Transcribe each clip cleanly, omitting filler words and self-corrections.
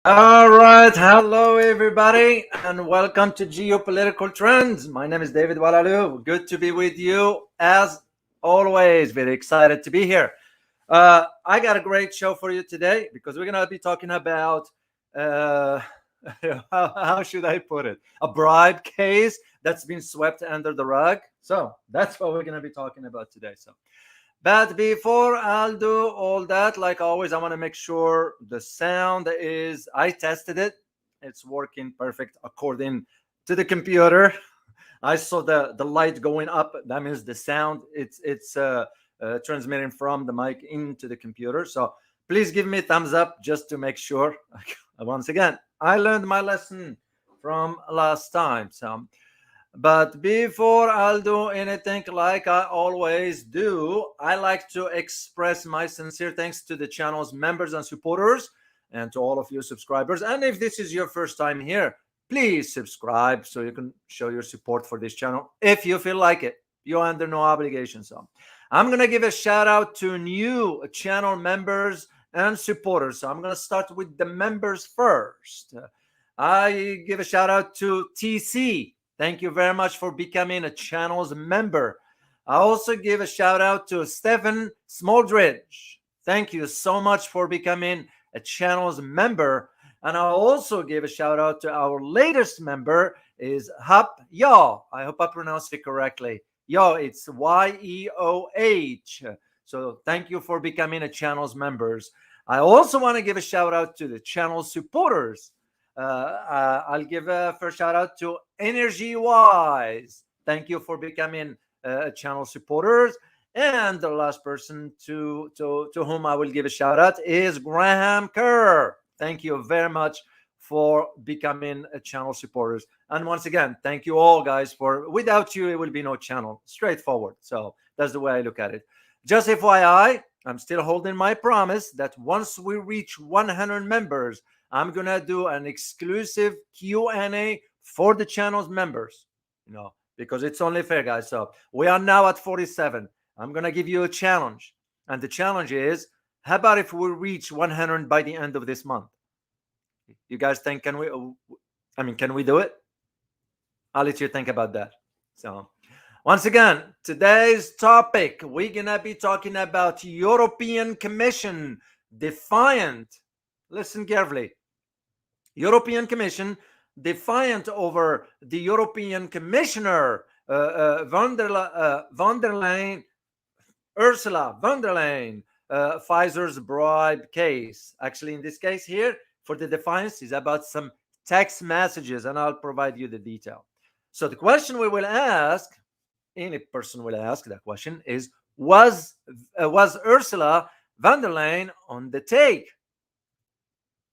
All right, hello everybody, and welcome to Geopolitical Trends. My name is David Walaloo. Good to be with you as always. Very excited to be here. I got a great show for you today because we're gonna be talking about uh, how should I put it? A bribe case that's been swept under the rug. So that's what we're gonna be talking about today. But before I'll do all that, like always, I want to make sure the sound is, I tested it. It's working perfect according to the computer. I saw the light going up. That means the sound, it's transmitting from the mic into the computer. So please give me a thumbs up just to make sure. Once again, I learned my lesson from last time. But before I'll do anything, like I always do, I like to express my sincere thanks to the channel's members and supporters and to all of you subscribers. And if this is your first time here, please subscribe so you can show your support for this channel if you feel like it. You're under no obligation. So I'm going to give a shout out to new channel members and supporters. So I'm going to start with the members first. I give a shout out to TC. Thank you very much for becoming a channel's member. I also give a shout out to Stephen Smoldridge. Thank you so much for becoming a channel's member. And I also give a shout out to our latest member is Hap Yo. I hope I pronounced it correctly. Yo, it's Y-E-O-H. So thank you for becoming a channel's members. I also want to give a shout out to the channel supporters. I'll give a first shout out to Energy Wise. Thank you for becoming a channel supporters. And the last person to whom I will give a shout out is Graham Kerr. Thank you very much for becoming a channel supporters. And once again, thank you all, guys, for without you, it will be no channel. Straightforward. So that's the way I look at it. Just FYI, I'm still holding my promise that once we reach 100 members, I'm gonna do an exclusive Q&A for the channel's members, because it's only fair, guys. So we are now at 47. I'm gonna give you a challenge, and the challenge is: how about if we reach 100 by the end of this month? You guys think can we? Can we do it? I'll let you think about that. So, once again, today's topic, we're gonna be talking about European Commission defiant. Listen carefully. European Commission defiant over the European Commissioner von der Leyen, Ursula von der Leyen, Pfizer's bribe case. Actually, in this case here, for the defiance is about some text messages, and I'll provide you the detail. So the question we will ask, any person will ask that question, is was Ursula von der Leyen on the take?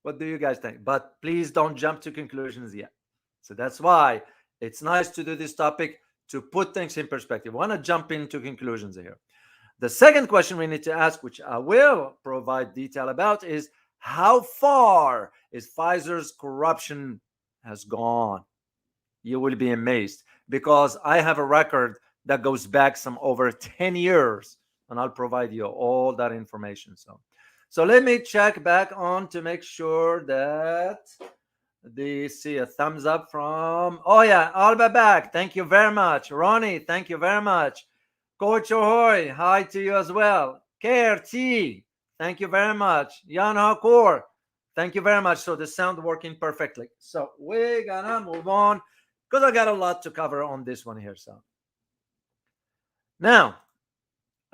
What do you guys think? But please don't jump to conclusions yet. So that's why it's nice to do this topic to put things in perspective. I want to jump into conclusions here. The second question we need to ask, which I will provide detail about, is how far is Pfizer's corruption has gone? You will be amazed because I have a record that goes back some over 10 years, and I'll provide you all that information. So let me check back on to make sure that they see a thumbs up from, oh yeah, Alba back. Thank you very much. Ronnie, thank you very much. Coach Ahoy, hi to you as well. KRT, thank you very much. Jan Hakor, thank you very much. So the sound working perfectly. So we're gonna move on because I got a lot to cover on this one here. So now,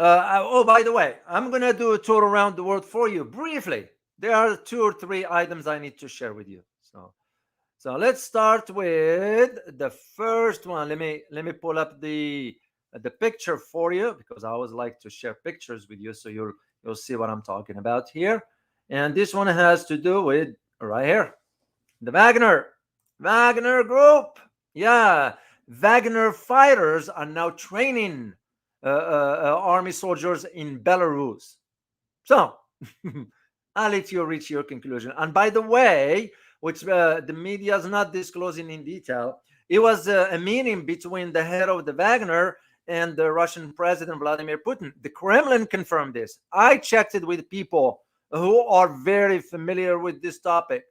oh, by the way, I'm going to do a tour around the world for you briefly. There are 2 or 3 items I need to share with you. So let's start with the first one. Let me pull up the picture for you because I always like to share pictures with you so you'll see what I'm talking about here. And this one has to do with right here, the Wagner Group. Yeah, Wagner fighters are now training army soldiers in Belarus. So I'll let you reach your conclusion. And by the way, which the media is not disclosing in detail, it was a meeting between the head of the Wagner and the Russian President Vladimir Putin. The Kremlin confirmed this. I checked it with people who are very familiar with this topic.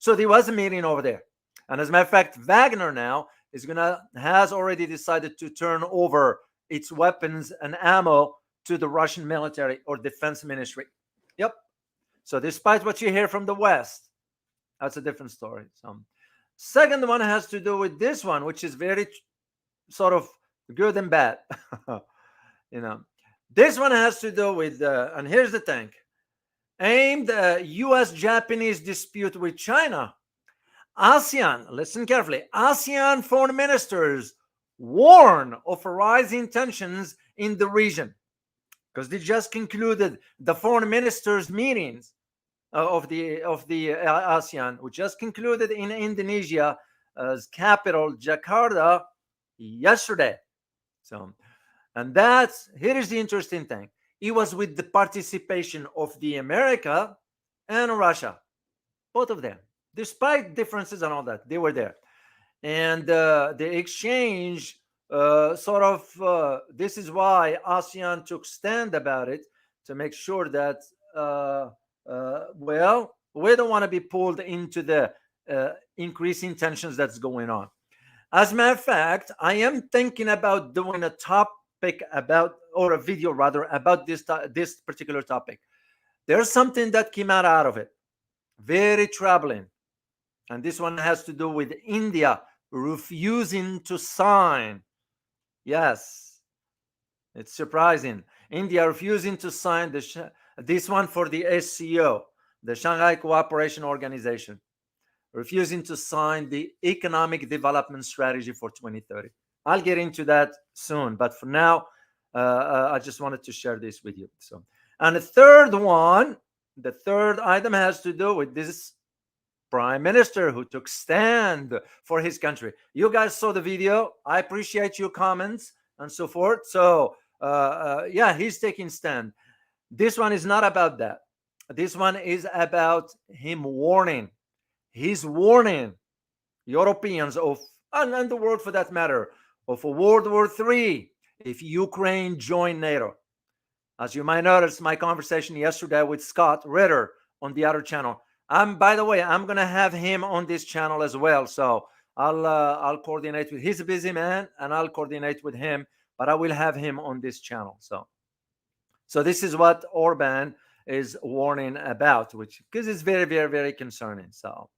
So there was a meeting over there. And as a matter of fact, Wagner now has already decided to turn over its weapons and ammo to the Russian military or defense ministry. Yep. So despite what you hear from the West, that's a different story. So, second one has to do with this one, which is very sort of good and bad. you know, this one has to do with, and here's the thing, aimed U.S.-Japanese dispute with China. ASEAN, listen carefully, ASEAN foreign ministers warn of rising tensions in the region because they just concluded the foreign ministers meetings of the ASEAN, which just concluded in Indonesia's capital, Jakarta, yesterday. So, and here is the interesting thing. It was with the participation of the America and Russia, both of them. Despite differences and all that, they were there. And the exchange this is why ASEAN took stand about it, to make sure that, well, we don't want to be pulled into the increasing tensions that's going on. As a matter of fact, I am thinking about doing a topic about, or a video rather, about this particular topic. There's something that came out of it, very troubling. And this one has to do with India refusing to sign. Yes, it's surprising. India refusing to sign this one for the SCO, the Shanghai Cooperation Organization, refusing to sign the Economic Development Strategy for 2030. I'll get into that soon, but for now, I just wanted to share this with you. So, and the third item has to do with this prime minister who took stand for his country. You guys saw the video. I appreciate your comments and so forth. So, yeah, he's taking stand. This one is not about that. This one is about him warning. He's warning Europeans and the world for that matter, of a World War III if Ukraine joined NATO. As you might notice, my conversation yesterday with Scott Ritter on the other channel. By the way, I'm gonna have him on this channel as well. So I'll coordinate with. He's a busy man, and I'll coordinate with him. But I will have him on this channel. So this is what Orban is warning about, because it's very, very, very concerning. So,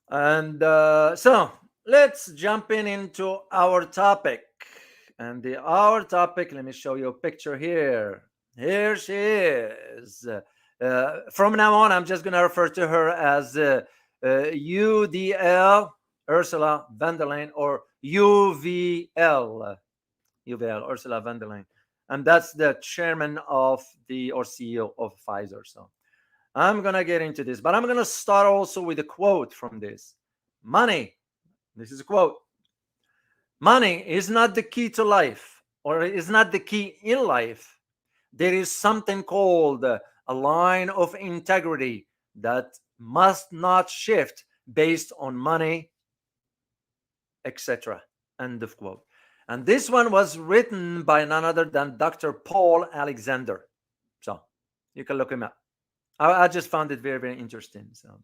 and so let's jump into our topic. And our topic. Let me show you a picture here. Here she is. From now on, I'm just going to refer to her as UDL, Ursula Von der Leyen, or UVL, Ursula Von der Leyen. And that's the chairman or CEO of Pfizer. So I'm going to get into this, but I'm going to start also with a quote from this. Money, this is a quote. Money is not the key to life, or is not the key in life. There is something called a line of integrity that must not shift based on money, etc. End of quote. And this one was written by none other than Dr. Paul Alexander. So you can look him up. I just found it very, very interesting. So,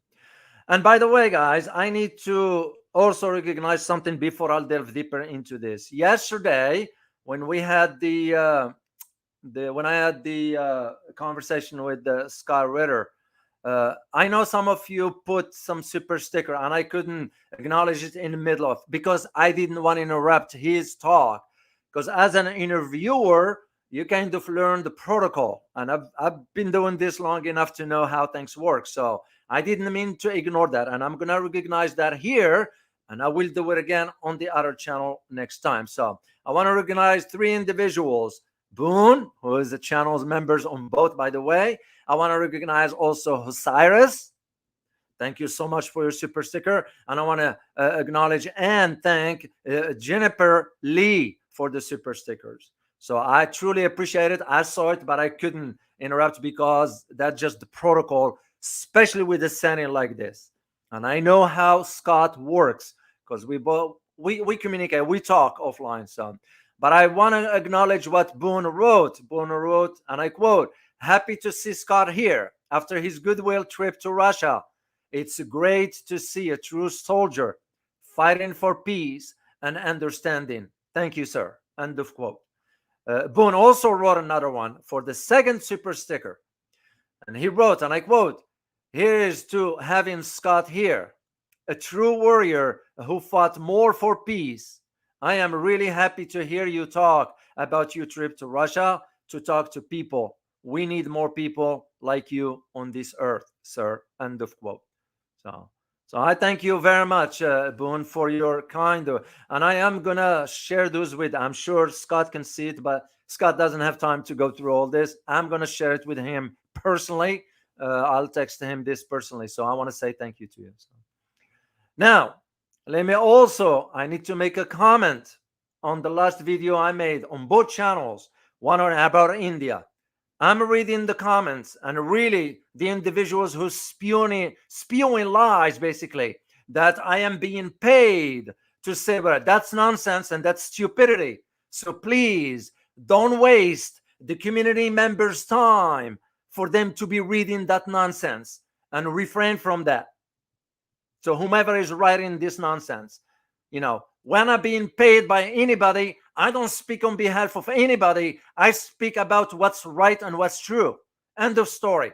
and by the way, guys, I need to also recognize something before I'll delve deeper into this. Yesterday, when we had when I had the conversation with Scott Ritter, I know some of you put some super sticker, and I couldn't acknowledge it in the middle of, because I didn't want to interrupt his talk. Because as an interviewer, you kind of learn the protocol, and I've been doing this long enough to know how things work. So I didn't mean to ignore that, and I'm gonna recognize that here, and I will do it again on the other channel next time. So I want to recognize 3 individuals. Boone, who is the channel's members on both, by the way. I want to recognize also Osiris. Thank you so much for your super sticker. And I want to acknowledge and thank Jennifer Lee for the super stickers. So I truly appreciate it. I saw it, but I couldn't interrupt because that's just the protocol, especially with a setting like this. And I know how Scott works, because we communicate, we talk offline. So, but I want to acknowledge what Boone wrote. Boone wrote, and I quote, "Happy to see Scott here after his goodwill trip to Russia. It's great to see a true soldier fighting for peace and understanding. Thank you, sir. End of quote. Boone also wrote another one for the second super sticker. And he wrote, and I quote, "Here is to having Scott here, a true warrior who fought more for peace. I am really happy to hear you talk about your trip to Russia to talk to people. We need more people like you on this earth, sir." End of quote. So I thank you very much, Boone, for your kind. And I am going to share those with, I'm sure Scott can see it, but Scott doesn't have time to go through all this. I'm going to share it with him personally. I'll text him this personally. So I want to say thank you to you. So. Now, let me also, I need to make a comment on the last video I made on both channels, one about India. I'm reading the comments, and really the individuals who spewing lies, basically, that I am being paid to say, well, that's nonsense and that's stupidity. So please don't waste the community members' time for them to be reading that nonsense, and refrain from that. So whomever is writing this nonsense, when I'm being paid by anybody, I don't speak on behalf of anybody. I speak about what's right and what's true. End of story.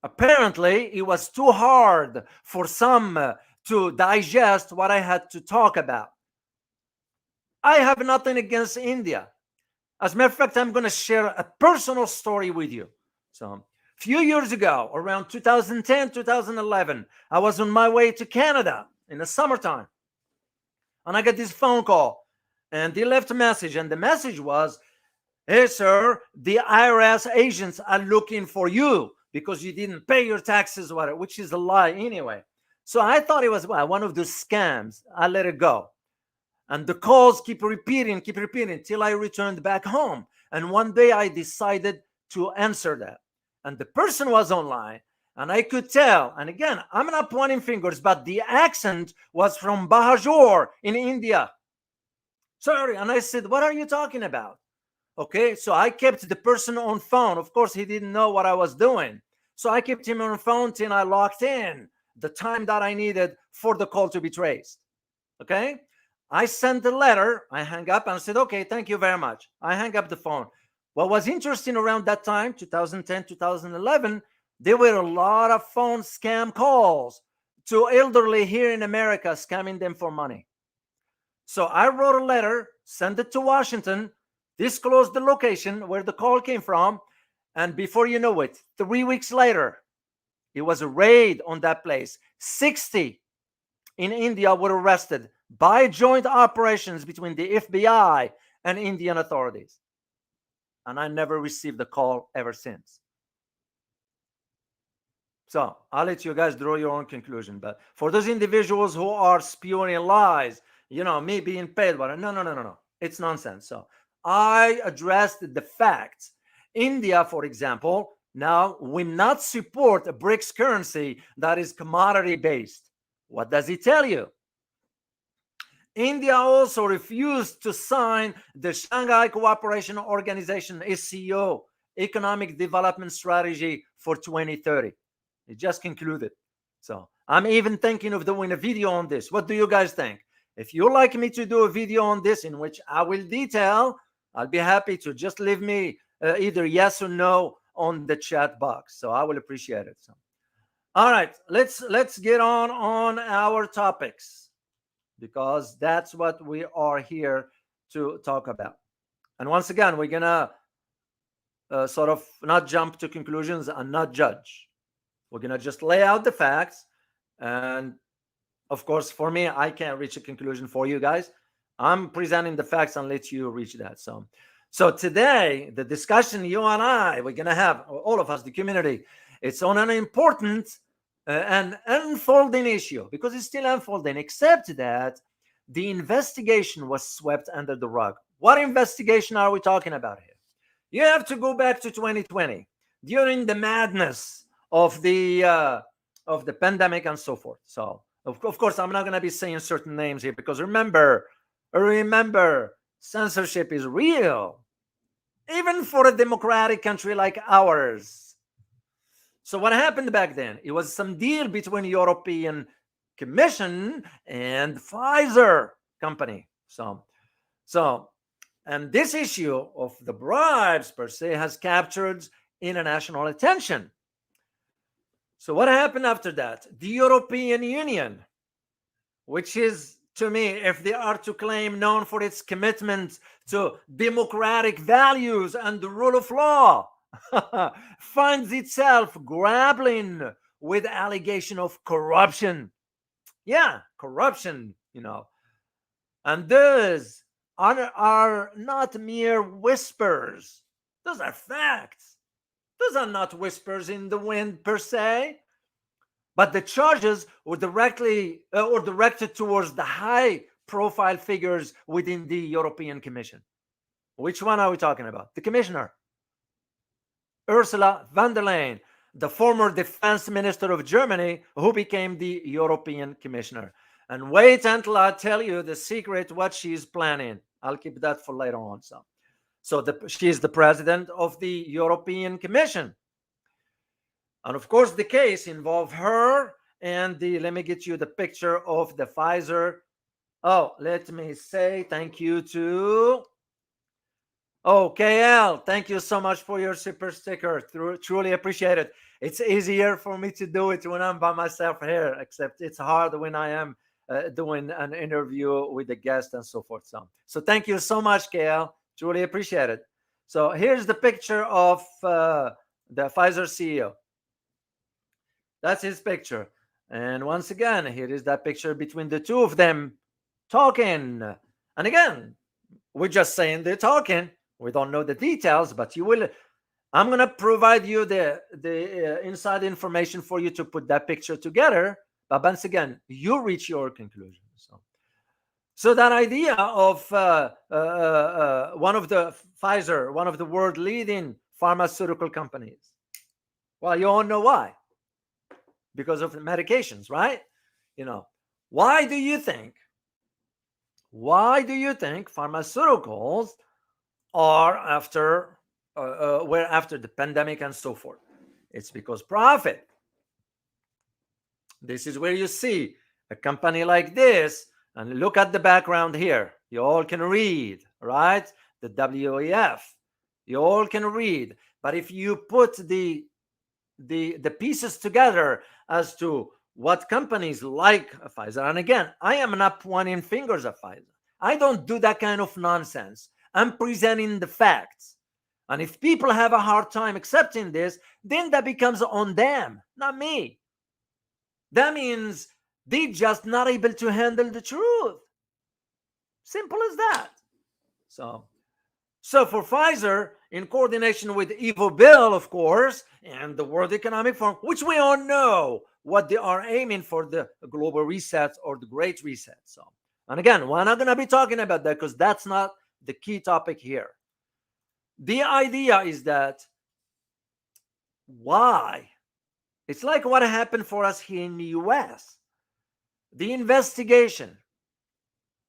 Apparently, it was too hard for some to digest what I had to talk about. I have nothing against India. As a matter of fact, I'm going to share a personal story with you. So, a few years ago, around 2010, 2011, I was on my way to Canada in the summertime. And I got this phone call, and they left a message, and the message was, "Hey, sir, the IRS agents are looking for you because you didn't pay your taxes," which is a lie anyway. So I thought it was one of those scams. I let it go. And the calls keep repeating till I returned back home. And one day I decided to answer that. And the person was online. And I could tell, and again, I'm not pointing fingers, but the accent was from Bahajur in India. Sorry. And I said, "What are you talking about?" Okay, so I kept the person on phone. Of course, he didn't know what I was doing. So I kept him on phone till I locked in the time that I needed for the call to be traced. Okay, I sent the letter. I hung up and said, "Okay, thank you very much." I hung up the phone. What was interesting around that time, 2010, 2011, there were a lot of phone scam calls to elderly here in America, scamming them for money. So I wrote a letter, sent it to Washington, disclosed the location where the call came from, and before you know it, 3 weeks later, it was a raid on that place. 60 in India were arrested by joint operations between the FBI and Indian authorities. And I never received a call ever since. So I'll let you guys draw your own conclusion. But for those individuals who are spewing lies, me being paid, no. It's nonsense. So I addressed the facts. India, for example, now will not support a BRICS currency that is commodity based. What does it tell you? India also refused to sign the Shanghai Cooperation Organization, SCO, Economic Development Strategy for 2030. It just concluded. So I'm even thinking of doing a video on this. What do you guys think? If you'd like me to do a video on this in which I will detail, I'll be happy to. Just leave me either yes or no on the chat box. So I will appreciate it. So, all right, let's get on our topics, because that's what we are here to talk about. And once again, we're gonna sort of not jump to conclusions and not judge. We're gonna just lay out the facts, and of course, for me, I can't reach a conclusion for you guys. I'm presenting the facts and let you reach that. So today, the discussion you and I, we're going to have, all of us, the community, it's on an important and unfolding issue, because it's still unfolding, except that the investigation was swept under the rug. What investigation are we talking about here? You have to go back to 2020, during the madness of the pandemic and so forth. So, of course, I'm not going to be saying certain names here, because remember, censorship is real, even for a democratic country like ours. So what happened back then? It was some deal between European Commission and Pfizer company. And this issue of the bribes per se has captured international attention. So what happened after that? The European Union, which is, to me, if they are to claim, known for its commitment to democratic values and the rule of law, finds itself grappling with allegation of corruption. Yeah, corruption, And those are not mere whispers. Those are facts. Those are not whispers in the wind per se. But the charges were directed towards the high-profile figures within the European Commission. Which one are we talking about? The commissioner, Ursula von der Leyen, the former defense minister of Germany, who became the European commissioner. And wait until I tell you the secret, what she's planning. I'll keep that for later on. So she's the president of the European Commission. And of course, the case involved her and let me get you the picture of the Pfizer. Oh, let me say thank you to, KL. Thank you so much for your super sticker. Truly appreciate it. It's easier for me to do it when I'm by myself here, except it's hard when I am doing an interview with a guest and so forth. So thank you so much, KL. Truly appreciate it. So here's the picture of the Pfizer CEO. That's his picture. And once again, here is that picture between the two of them talking. And again, we're just saying they're talking. We don't know the details, but I'm going to provide you the inside information for you to put that picture together. But once again, you reach your conclusion. So that idea of one of the Pfizer, one of the world leading pharmaceutical companies. Well, you all know why. Because of the medications, right? Why do you think pharmaceuticals are were after the pandemic and so forth? It's because profit. This is where you see a company like this, and look at the background here. You all can read, right? The WEF. You all can read. But if you put the pieces together as to what companies like Pfizer, and again, I am not pointing fingers at Pfizer. I don't do that kind of nonsense. I'm presenting the facts. And if people have a hard time accepting this, then that becomes on them, not me. That means they're just not able to handle the truth. Simple as that. So for Pfizer, in coordination with Ivo Bill, of course, and the World Economic Forum, which we all know what they are aiming for, the global reset or the Great Reset. And again, we're not going to be talking about that because that's not the key topic here. The idea is that why? It's like what happened for us here in the US. The investigation.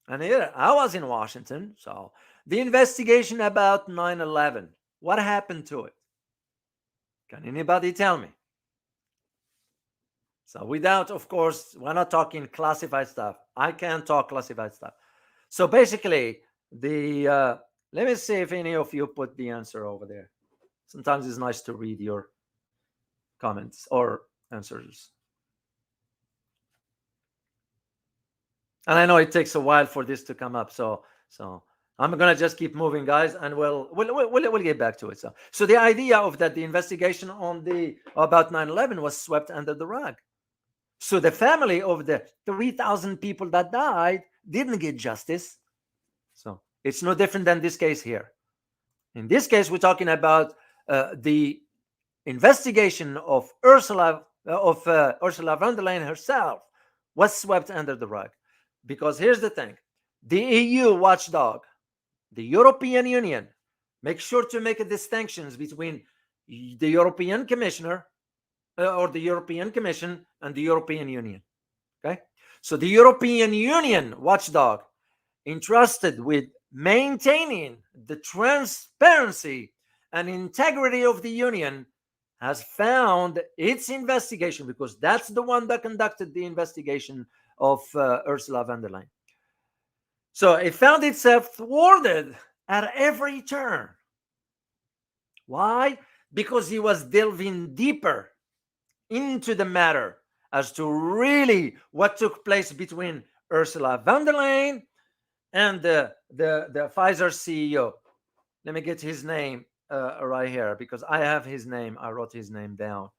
And here, I was in Washington, so the investigation about 9/11. What happened to it? Can anybody tell me? So without, of course, we're not talking classified stuff. I can't talk classified stuff. So basically, let me see if any of you put the answer over there. Sometimes it's nice to read your comments or answers. And I know it takes a while for this to come up, so I'm gonna just keep moving, guys, and we'll get back to it. So the idea of that the investigation on about 9/11 was swept under the rug. So the family of the 3,000 people that died didn't get justice. So it's no different than this case here. In this case, we're talking about the investigation of Ursula von der Leyen herself was swept under the rug. Because here's the thing, the EU watchdog, the European Union, make sure to make a distinctions between the European Commissioner or the European Commission and the European Union. Okay, so the European Union watchdog entrusted with maintaining the transparency and integrity of the Union has found its investigation, because that's the one that conducted the investigation of Ursula von der Leyen. So it found itself thwarted at every turn. Why? Because he was delving deeper into the matter as to really what took place between Ursula von der Leyen and the Pfizer CEO. Let me get his name right here, because I have his name. I wrote his name down.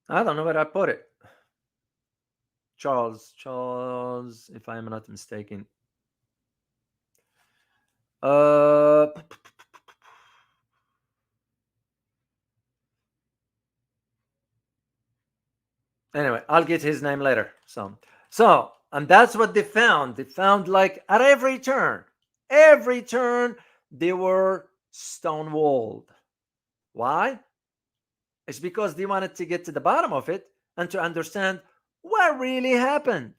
I don't know where I put it. Charles, if I am not mistaken. Anyway, I'll get his name later. So, and that's what they found. They found, like, at every turn, they were stonewalled. Why? It's because they wanted to get to the bottom of it and to understand what really happened.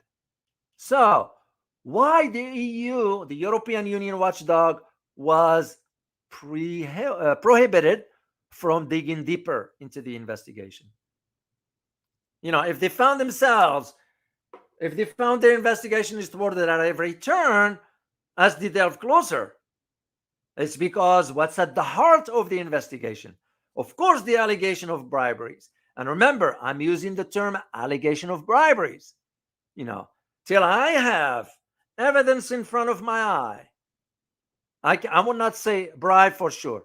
So, why the EU, the European Union watchdog, was prohibited from digging deeper into the investigation? If they found their investigation is thwarted at every turn as they delve closer, it's because what's at the heart of the investigation? Of course, the allegation of briberies. And remember, I'm using the term allegation of briberies. Till I have evidence in front of my eye. I will not say bribe for sure.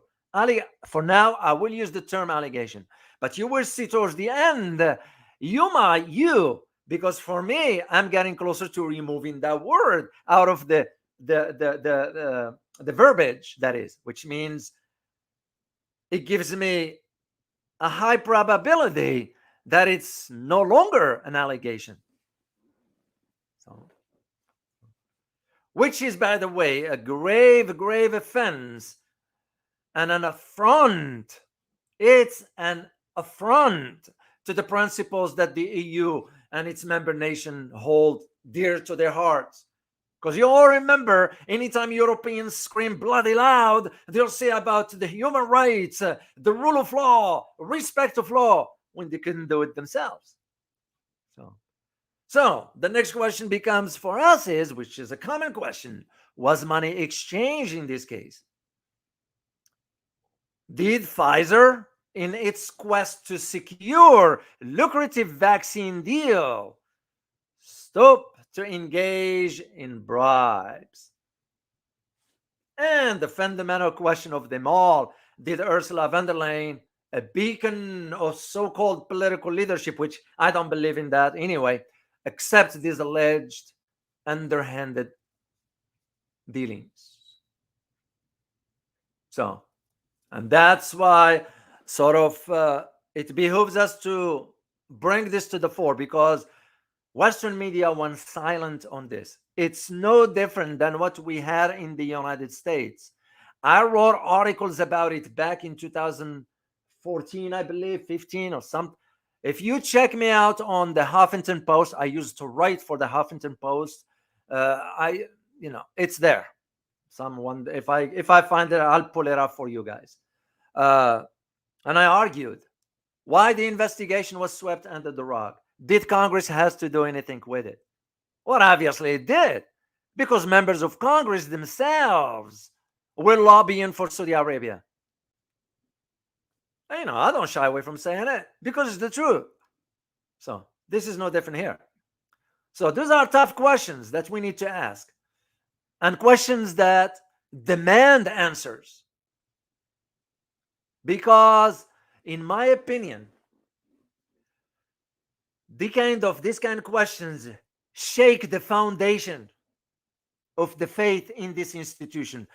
For now, I will use the term allegation. But you will see towards the end, because for me, I'm getting closer to removing that word out of the verbiage, that is, which means it gives me a high probability that it's no longer an allegation. So, which is, by the way, a grave offense and an affront. It's an affront to the principles that the EU and its member nation hold dear to their hearts. Because you all remember, anytime Europeans scream bloody loud, they'll say about the human rights, the rule of law, respect of law, when they couldn't do it themselves. So the next question becomes for us is, which is a common question, was money exchanged in this case? Did Pfizer, in its quest to secure lucrative vaccine deal, stop to engage in bribes? And the fundamental question of them all, did Ursula von der Leyen, a beacon of so-called political leadership, which I don't believe in that anyway, accept these alleged underhanded dealings? So, and that's why sort of it behooves us to bring this to the fore, because Western media went silent on this. It's no different than what we had in the United States. I wrote articles about it back in 2014, I believe, 15 or something. If you check me out on the Huffington Post, I used to write for the Huffington Post. It's there. Someone, if I find it, I'll pull it up for you guys. And I argued why the investigation was swept under the rug. Did Congress has to do anything with it? Well, obviously it did, because members of Congress themselves were lobbying for Saudi Arabia. I don't shy away from saying it, because it's the truth. So this is no different here. So those are tough questions that we need to ask, and questions that demand answers. Because, in my opinion, these kind of questions shake the foundation of the faith in this institution.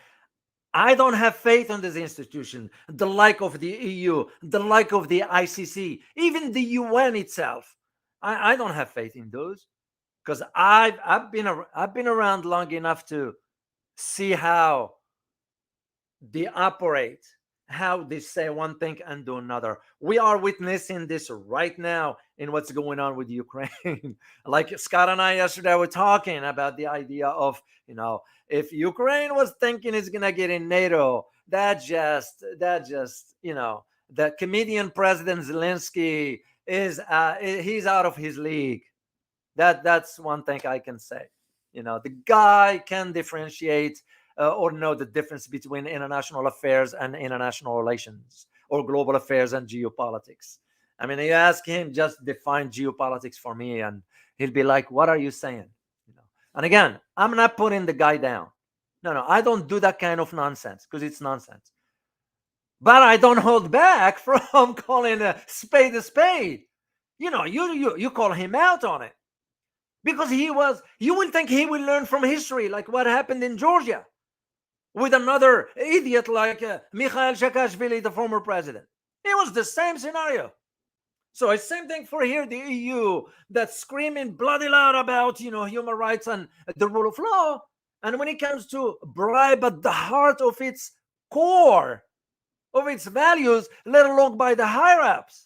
I don't have faith in this institution, the like of the EU, the like of the ICC, even the UN itself. I don't have faith in those, because I've been around long enough to see how they operate, how they say one thing and do another. We are witnessing this right now in what's going on with Ukraine. Like Scott and I yesterday were talking about the idea of, if Ukraine was thinking it's gonna get in NATO, the comedian President Zelensky he's out of his league. That's one thing I can say. The guy can differentiate or know the difference between international affairs and international relations, or global affairs and geopolitics. I mean, you ask him, just define geopolitics for me, and he'll be like, "What are you saying?" And again, I'm not putting the guy down. No, I don't do that kind of nonsense, because it's nonsense. But I don't hold back from calling a spade a spade. You call him out on it, because you will think he will learn from history, like what happened in Georgia with another idiot like Mikhail Saakashvili, the former president. It was the same scenario. So it's same thing for here, the EU, that's screaming bloody loud about human rights and the rule of law, and when it comes to bribe at the heart of its core, of its values, let alone by the higher ups.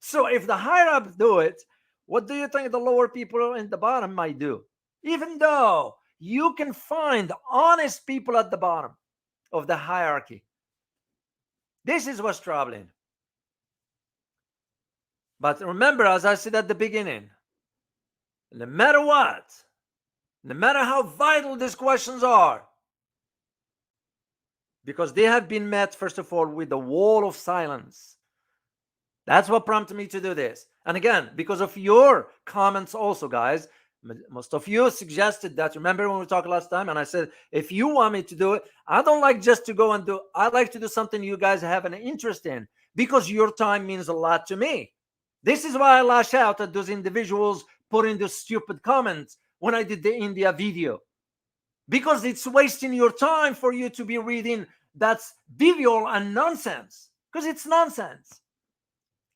So if the higher ups do it, what do you think the lower people in the bottom might do? Even though you can find honest people at the bottom of the hierarchy. This is what's troubling. But remember, as I said at the beginning, no matter what, no matter how vital these questions are, because they have been met, first of all, with a wall of silence. That's what prompted me to do this. And again, because of your comments also, guys, most of you suggested that. Remember when we talked last time, and I said, if you want me to do it, I don't like just to go and do, I like to do something you guys have an interest in, because your time means a lot to me. This is why I lash out at those individuals putting those stupid comments when I did the India video, because it's wasting your time for you to be reading that's trivial and nonsense, because it's nonsense.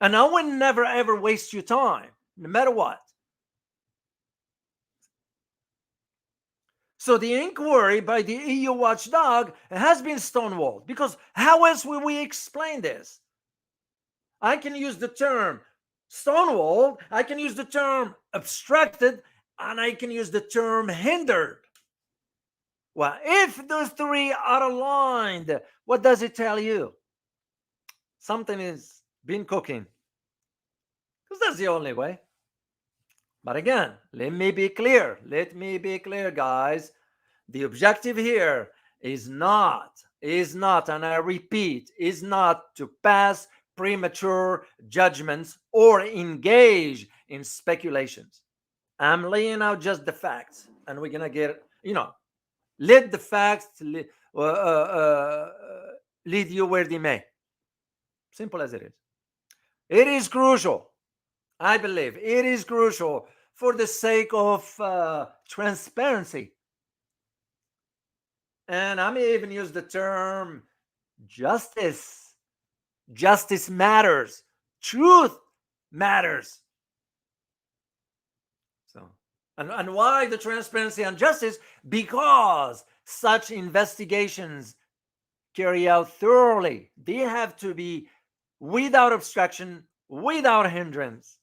And I will never ever waste your time, no matter what. So the inquiry by the EU watchdog has been stonewalled, because how else will we explain this? I can use the term stonewalled, I can use the term obstructed, and I can use the term hindered. Well, if those three are aligned, what does it tell you? Something is been cooking, because that's the only way. But again, let me be clear, guys. The objective here is not, and I repeat, is not to pass premature judgments or engage in speculations. I'm laying out just the facts, and we're gonna get, let the facts lead you where they may. Simple as it is. It is crucial, I believe, it is crucial for the sake of transparency. And I may even use the term justice. Justice matters. Truth matters. So, and why the transparency and justice? Because such investigations carry out thoroughly. They have to be without obstruction, without hindrance,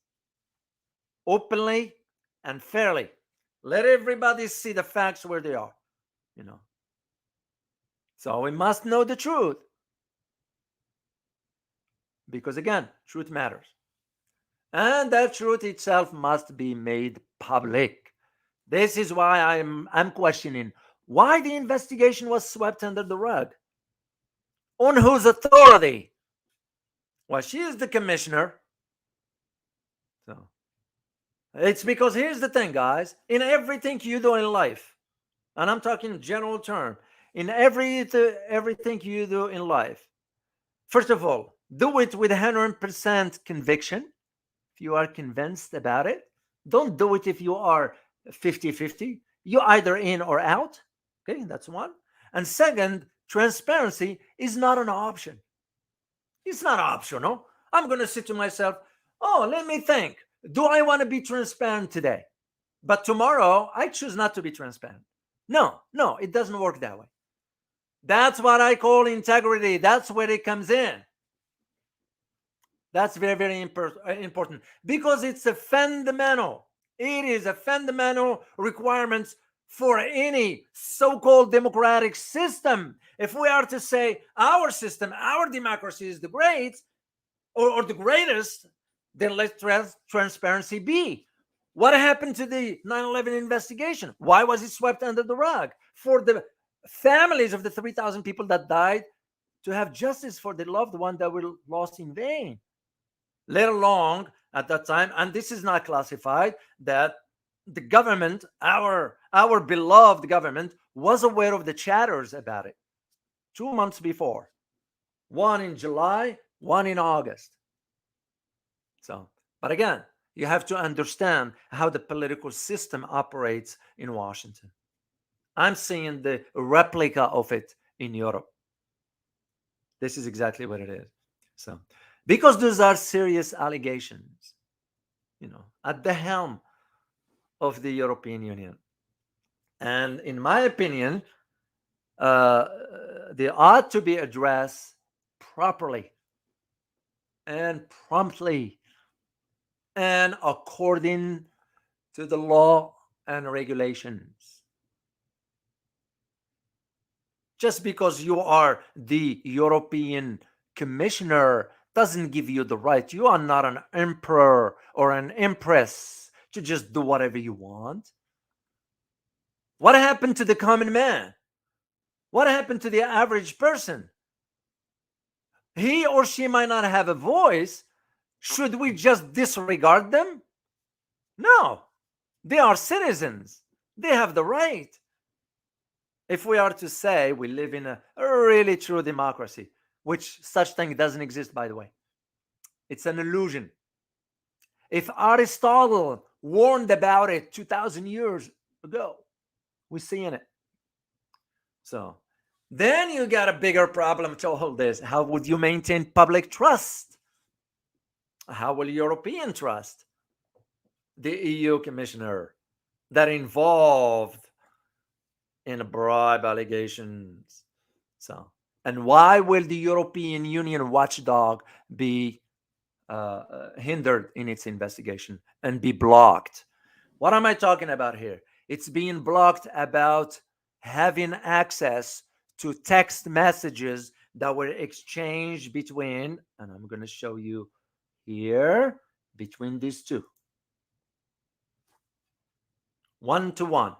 openly and fairly. Let everybody see the facts where they are, So we must know the truth, because again, truth matters. And that truth itself must be made public. This is why I'm questioning why the investigation was swept under the rug. On whose authority? Well, she is the commissioner. So it's because here's the thing, guys. In everything you do in life, and I'm talking general term, in everything you do in life, first of all, do it with 100% conviction. If you are convinced about it, don't do it if you are 50-50. You're either in or out. Okay, that's one. And second, transparency is not an option. It's not optional. I'm going to say to myself, oh, let me think. Do I want to be transparent today? But tomorrow, I choose not to be transparent. No, it doesn't work that way. That's what I call integrity. That's where it comes in. That's very, very important because it's a fundamental. It is a fundamental requirement for any so-called democratic system. If we are to say our system, our democracy is the great or the greatest, then let transparency be. What happened to the 9/11 investigation? Why was it swept under the rug? For the families of the 3,000 people that died, to have justice for the loved one that were lost in vain. Let alone at that time, and this is not classified, that the government, our beloved government, was aware of the chatters about it 2 months before, one in July, one in August. So, but again, you have to understand how the political system operates in Washington. I'm seeing the replica of it in Europe. This is exactly what it is. So, because those are serious allegations, at the helm of the European Union. And in my opinion, they ought to be addressed properly and promptly and according to the law and regulations. Just because you are the European Commissioner doesn't give you the right. You are not an emperor or an empress to just do whatever you want. What happened to the common man? What happened to the average person? He or she might not have a voice. Should we just disregard them? No. They are citizens. They have the right. If we are to say we live in a really true democracy, which such thing doesn't exist, by the way, it's an illusion. If Aristotle warned about it 2,000 years ago, we're seeing it. So then you got a bigger problem to all this. How would you maintain public trust? How will European trust the EU commissioner that involved in bribe allegations? So, and why will the European Union watchdog be hindered in its investigation and be blocked? What am I talking about here? It's being blocked about having access to text messages that were exchanged between, and I'm going to show you here, between these two. 1-to-1.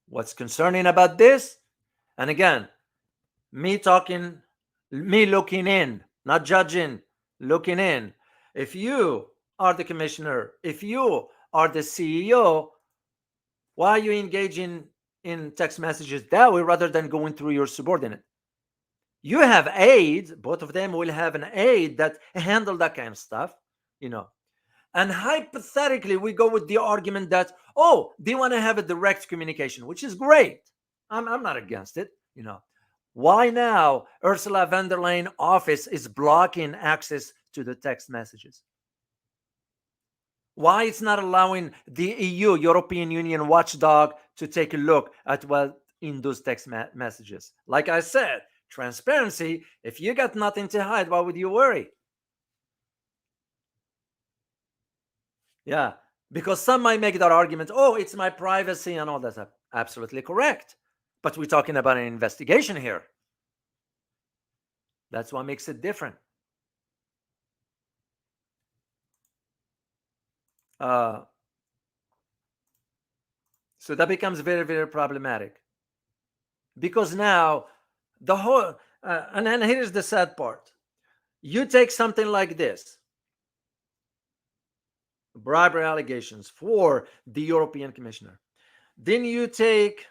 What's concerning about this? And again, me looking in, not judging, looking in. If you are the commissioner, if you are the CEO, why are you engaging in text messages that way rather than going through your subordinate? You have aides, both of them will have an aide that handle that kind of stuff, And hypothetically, we go with the argument that, they want to have a direct communication, which is great. I'm not against it, Why now Ursula von der Leyen office is blocking access to the text messages? Why it's not allowing the EU, European Union watchdog, to take a look at what in those text messages? Like I said, transparency. If you got nothing to hide, why would you worry? Yeah, because some might make that argument, it's my privacy and all that stuff. Absolutely correct. But we're talking about an investigation here. That's what makes it different. So that becomes very, very problematic. Because now the whole, and then here's the sad part. You take something like this, bribery allegations for the European Commissioner. Then you take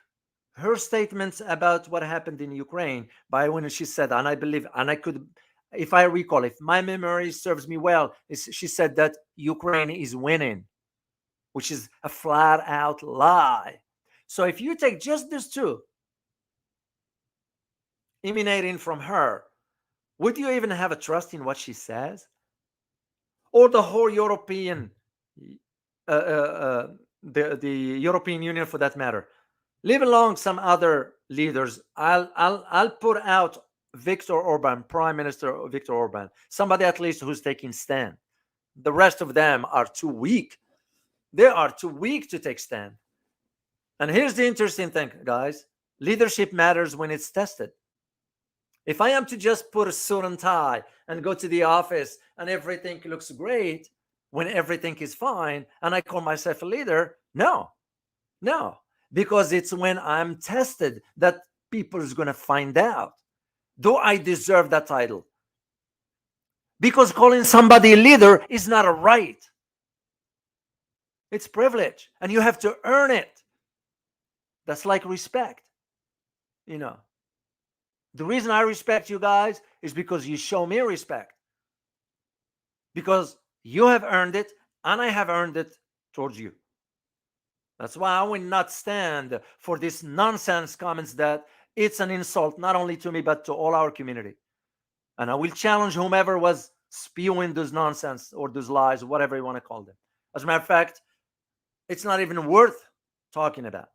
her statements about what happened in Ukraine by when she said, and I believe, and I could, if I recall, if my memory serves me well, she said that Ukraine is winning, which is a flat out lie. So if you take just these two emanating from her, would you even have a trust in what she says? Or the whole European, the European Union for that matter? Leave alone some other leaders. I'll put out Viktor Orban, Prime Minister Viktor Orban, somebody at least who's taking stand. The rest of them are too weak. They are too weak to take stand. And here's the interesting thing, guys. Leadership matters when it's tested. If I am to just put a suit and tie and go to the office and everything looks great when everything is fine and I call myself a leader, no, because it's when I'm tested that people is going to find out. Do I deserve that title? Because calling somebody a leader is not a right. It's privilege, and you have to earn it. That's like respect. You know, the reason I respect you guys is because you show me respect. Because you have earned it, and I have earned it towards you. That's why I will not stand for these nonsense comments that it's an insult, not only to me, but to all our community. And I will challenge whomever was spewing those nonsense or those lies, whatever you want to call them. As a matter of fact, it's not even worth talking about.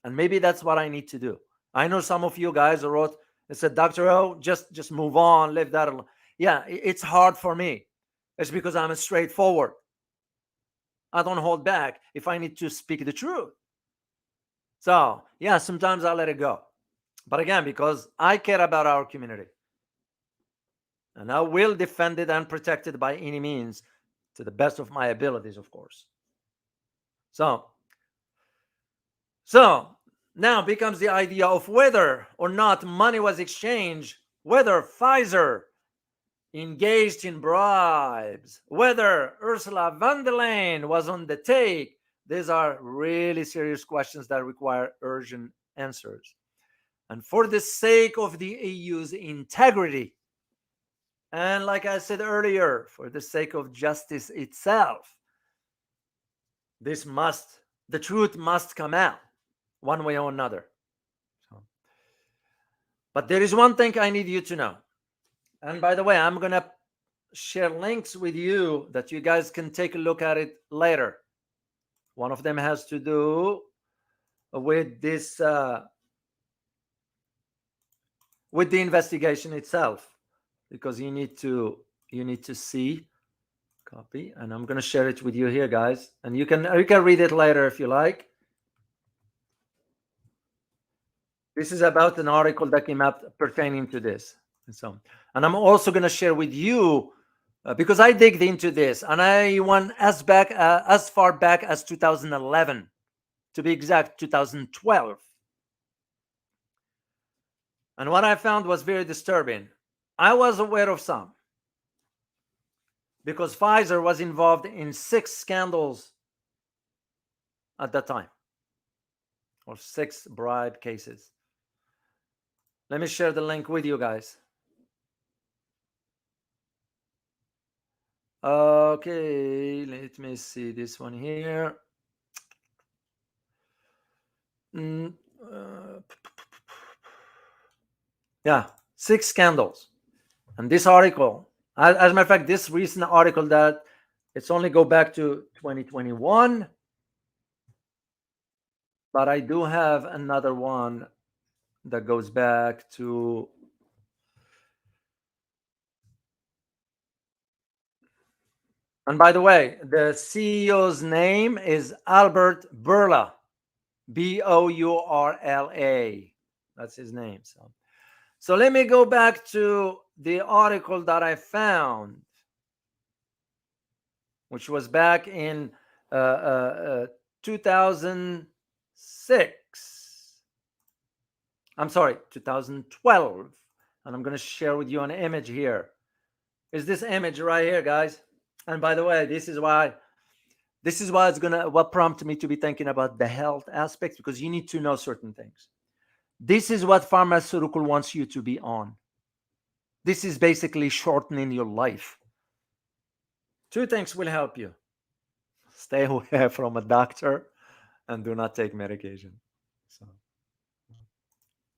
And maybe that's what I need to do. I know some of you guys wrote and said, Dr. O, just move on, leave that alone. Yeah, it's hard for me. It's because I'm straightforward. I don't hold back if I need to speak the truth. So, yeah, sometimes I let it go. But again, because I care about our community. And I will defend it and protect it by any means to the best of my abilities, of course. So now becomes the idea of whether or not money was exchanged, whether Pfizer engaged in bribes, whether Ursula Von der Leyen was on the take. These are really serious questions that require urgent answers. And for the sake of the EU's integrity, and like I said earlier, for the sake of justice itself, the truth must come out one way or another. But there is one thing I need you to know. And by the way, I'm going to share links with you that you guys can take a look at it later. One of them has to do with this, with the investigation itself, because you need to see. Copy, and I'm going to share it with you here, guys, and you can read it later if you like. This is about an article that came out pertaining to this, and I'm also going to share with you because I digged into this, and I went as far back as 2011, to be exact, 2012. And what I found was very disturbing. I was aware of some, because Pfizer was involved in 6 scandals at that time, or 6 bribe cases. Let me share the link with you guys. Okay, let me see this one here. Yeah, 6 scandals. And this article, as a matter of fact, this recent article that it's only go back to 2021, but I do have another one that goes back to and by the way, the CEO's name is Albert Bourla, Bourla. That's his name. So let me go back to the article that I found, which was back in 2006. I'm sorry, 2012. And I'm going to share with you an image here. Is this image right here, guys? And by the way, this is why it's what prompted me to be thinking about the health aspect, because you need to know certain things. This is what pharmaceutical wants you to be on. This is basically shortening your life. 2 things will help you. Stay away from a doctor and do not take medication.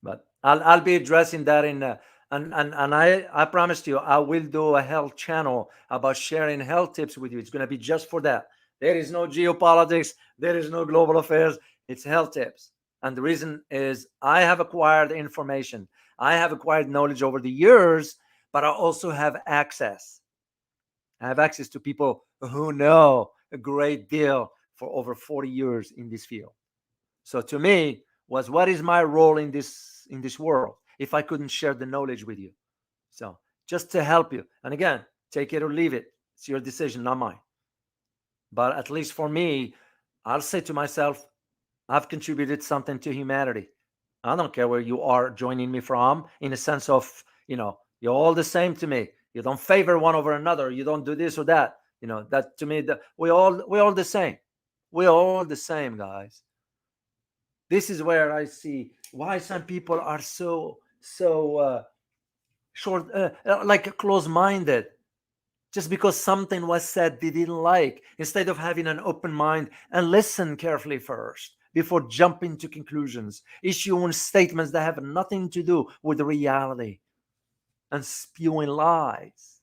But I'll be addressing that in and I promised you I will do a health channel about sharing health tips with you. It's going to be just for that. There is no geopolitics. There is no global affairs. It's health tips. And the reason is I have acquired information. I have acquired knowledge over the years, but I also have access. I have access to people who know a great deal for over 40 years in this field. So to me, was what is my role in this world if I couldn't share the knowledge with you? So just to help you. And again, take it or leave it. It's your decision, not mine. But at least for me, I'll say to myself, I've contributed something to humanity. I don't care where you are joining me from, in a sense of, you're all the same to me. You don't favor one over another. You don't do this or that. That to me, we're all the same. We're all the same, guys. This is where I see why some people are so short, like close-minded, just because something was said they didn't like, instead of having an open mind and listen carefully first before jumping to conclusions, issuing statements that have nothing to do with reality, and spewing lies.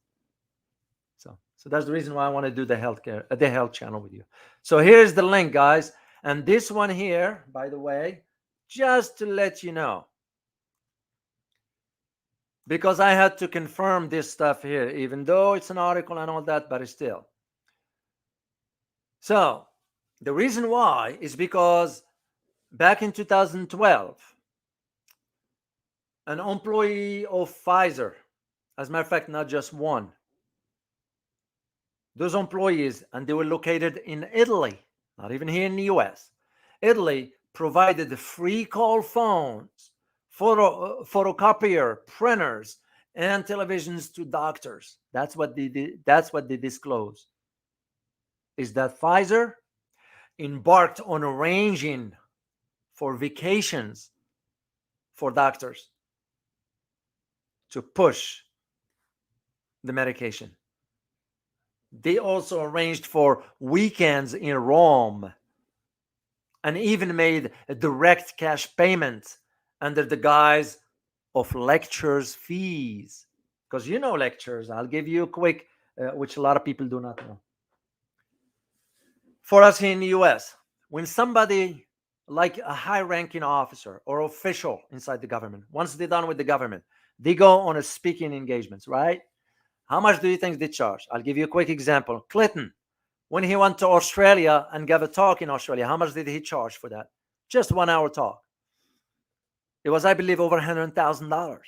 So that's the reason why I want to do the health channel with you. So here's the link, guys. And this one here, by the way, just to let you know, because I had to confirm this stuff here, even though it's an article and all that, but it's still. So the reason why is because back in 2012, an employee of Pfizer, as a matter of fact, not just one, those employees, and they were located in Italy, not even here in the US. Italy provided free call phones, photocopier, printers, and televisions to doctors. That's what they did. That's what they disclosed. Is that Pfizer embarked on arranging for vacations for doctors to push the medication. They also arranged for weekends in Rome, and even made a direct cash payment under the guise of lectures fees. Because lectures, I'll give you a quick, which a lot of people do not know. For us here in the US, when somebody like a high-ranking officer or official inside the government, once they're done with the government, they go on a speaking engagements, right? How much do you think they charge? I'll give you a quick example. Clinton, when he went to Australia and gave a talk in Australia, how much did he charge for that? Just 1 hour talk. It was, I believe, over $100,000.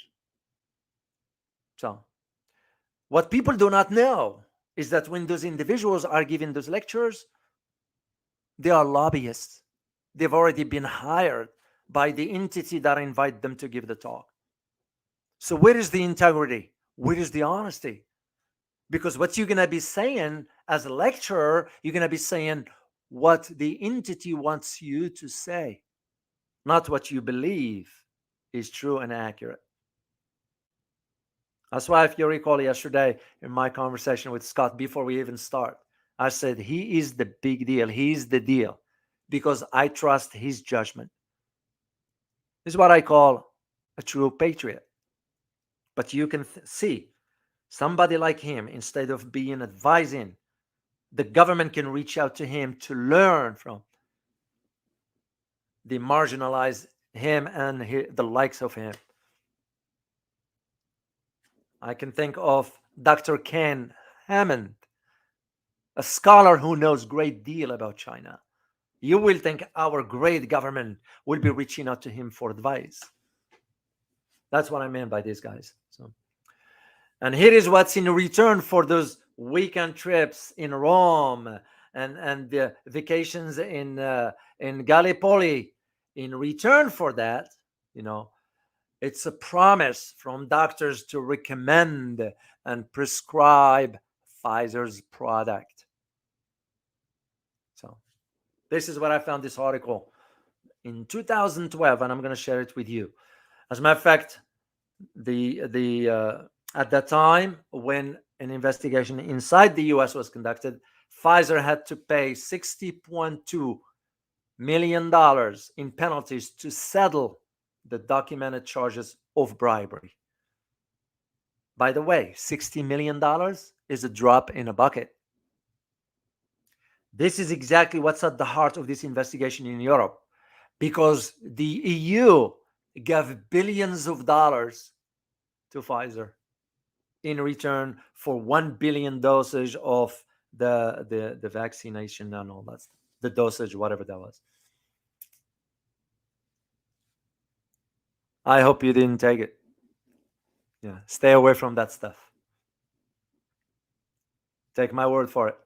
So what people do not know is that when those individuals are giving those lectures, they are lobbyists. They've already been hired by the entity that invite them to give the talk. So where is the integrity? Where is the honesty? Because what you're going to be saying as a lecturer, you're going to be saying what the entity wants you to say, not what you believe is true and accurate. That's why, if you recall yesterday in my conversation with Scott, before we even start, I said he is the big deal. He's the deal because I trust his judgment. This is what I call a true patriot. But you can see somebody like him, instead of being advising, the government can reach out to him to learn from. They marginalize him and the likes of him. I can think of Dr. Ken Hammond, a scholar who knows a great deal about China. You will think our great government will be reaching out to him for advice. That's what I meant by this, guys. And here is what's in return for those weekend trips in Rome and the vacations in Gallipoli. In return for that, it's a promise from doctors to recommend and prescribe Pfizer's product. So this is what I found this article in 2012, and I'm going to share it with you. As a matter of fact, at that time, when an investigation inside the US was conducted, Pfizer had to pay $60.2 million in penalties to settle the documented charges of bribery. By the way, $60 million is a drop in a bucket. This is exactly what's at the heart of this investigation in Europe, because the EU gave billions of dollars to Pfizer in return for 1 billion dosage of the vaccination and all that stuff. The dosage, whatever that was. I hope you didn't take it. Yeah, stay away from that stuff. Take my word for it.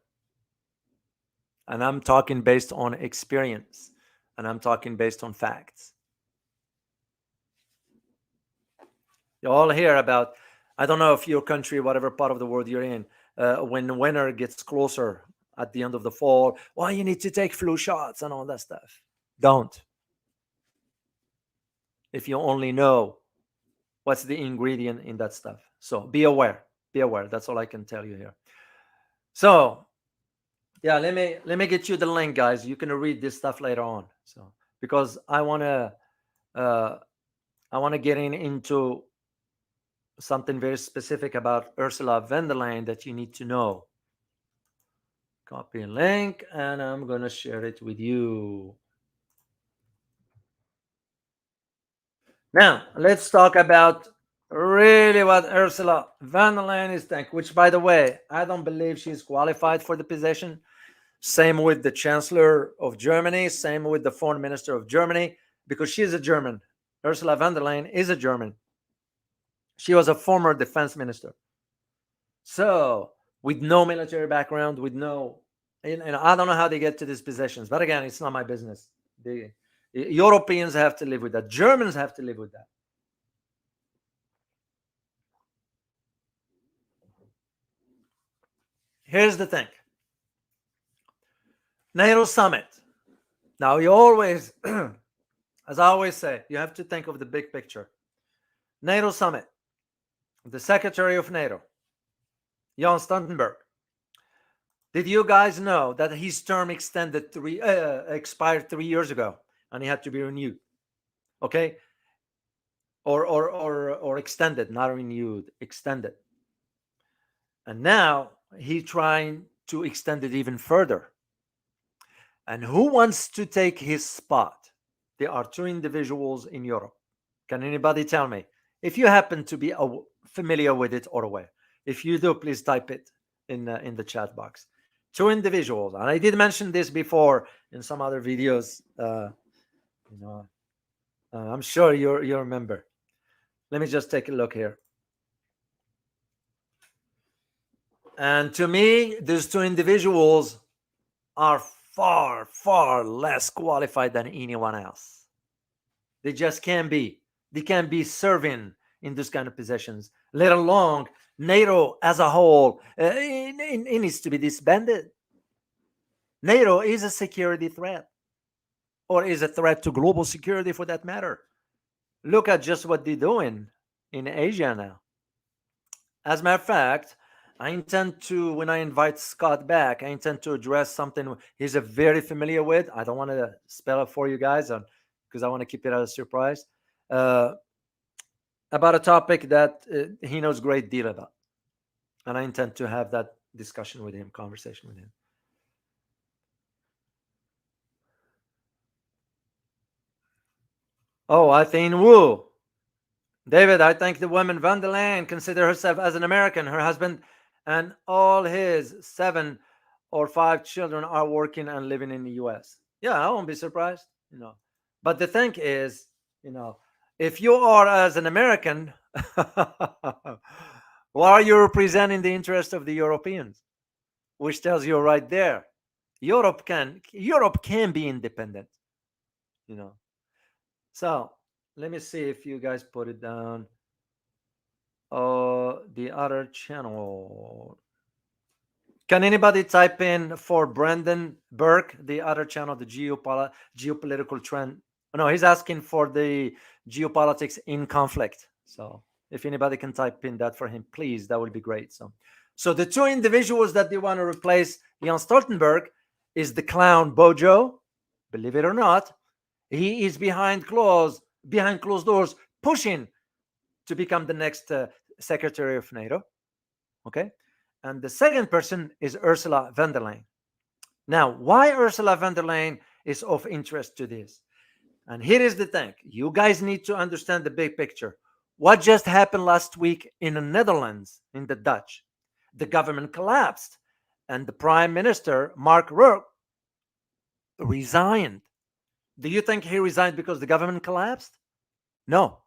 And I'm talking based on experience, and I'm talking based on facts. You all hear about, I don't know if your country, whatever part of the world you're in, when the winter gets closer at the end of the fall, well, you need to take flu shots and all that stuff. Don't. If you only know what's the ingredient in that stuff. So be aware. Be aware. That's all I can tell you here. So yeah, let me get you the link, guys. You can read this stuff later on. So because I wanna get into something very specific about Ursula von der Leyen that you need to know. Copy a link, and I'm gonna share it with you. Now let's talk about really what Ursula von der Leyen is thinking. Which, by the way, I don't believe she's qualified for the position. Same with the Chancellor of Germany, same with the Foreign Minister of Germany, because she's a German. Ursula von der Leyen is a German. She was a former defense minister. So, with no military background, with no, and I don't know how they get to these positions, but again, it's not my business. The Europeans have to live with that. Germans have to live with that. Here's the thing. NATO summit. Now, you always, as I always say, you have to think of the big picture. NATO summit. The Secretary of NATO, Jens Stoltenberg. Did you guys know that his term expired 3 years ago, and he had to be renewed? Okay, or extended, not renewed, extended. And now he's trying to extend it even further. And who wants to take his spot? There are two individuals in Europe. Can anybody tell me? If you happen to be familiar with it or aware, if you do, please type it in the chat box. Two individuals, and I did mention this before in some other videos. I'm sure you remember. Let me just take a look here. And to me, these two individuals are far, far less qualified than anyone else. They just can't be. They can't be serving in this kind of positions, let alone NATO as a whole. It needs to be disbanded. NATO is a security threat, or is a threat to global security for that matter. Look at just what they're doing in Asia now. As a matter of fact, I intend to, when I invite Scott back, I intend to address something he's very familiar with. I don't want to spell it for you guys because I want to keep it as a surprise. About a topic that he knows a great deal about. And I intend to have that discussion with him, conversation with him. Oh, I think Wu. David, I think the woman Von der Leyen consider herself as an American. Her husband and all his 7 or 5 children are working and living in the US. Yeah, I won't be surprised, But the thing is, if you are as an American, why are you representing the interest of the Europeans? Which tells you right there, Europe can be independent, So let me see if you guys put it down. The other channel. Can anybody type in for Brendan Burke, the other channel, the geopolitical trend? No, he's asking for the geopolitics in conflict. So if anybody can type in that for him, please, that would be great. So the two individuals that they want to replace Jens Stoltenberg is the clown Bojo. Believe it or not, he is behind closed doors pushing to become the next Secretary of NATO. Okay. And the second person is Ursula von der Leyen. Now, why Ursula von der Leyen is of interest to this? And here is the thing. You guys need to understand the big picture. What just happened last week in the Netherlands, in the Dutch? The government collapsed, and the Prime Minister, Mark Rutte, resigned. Do you think he resigned because the government collapsed? No.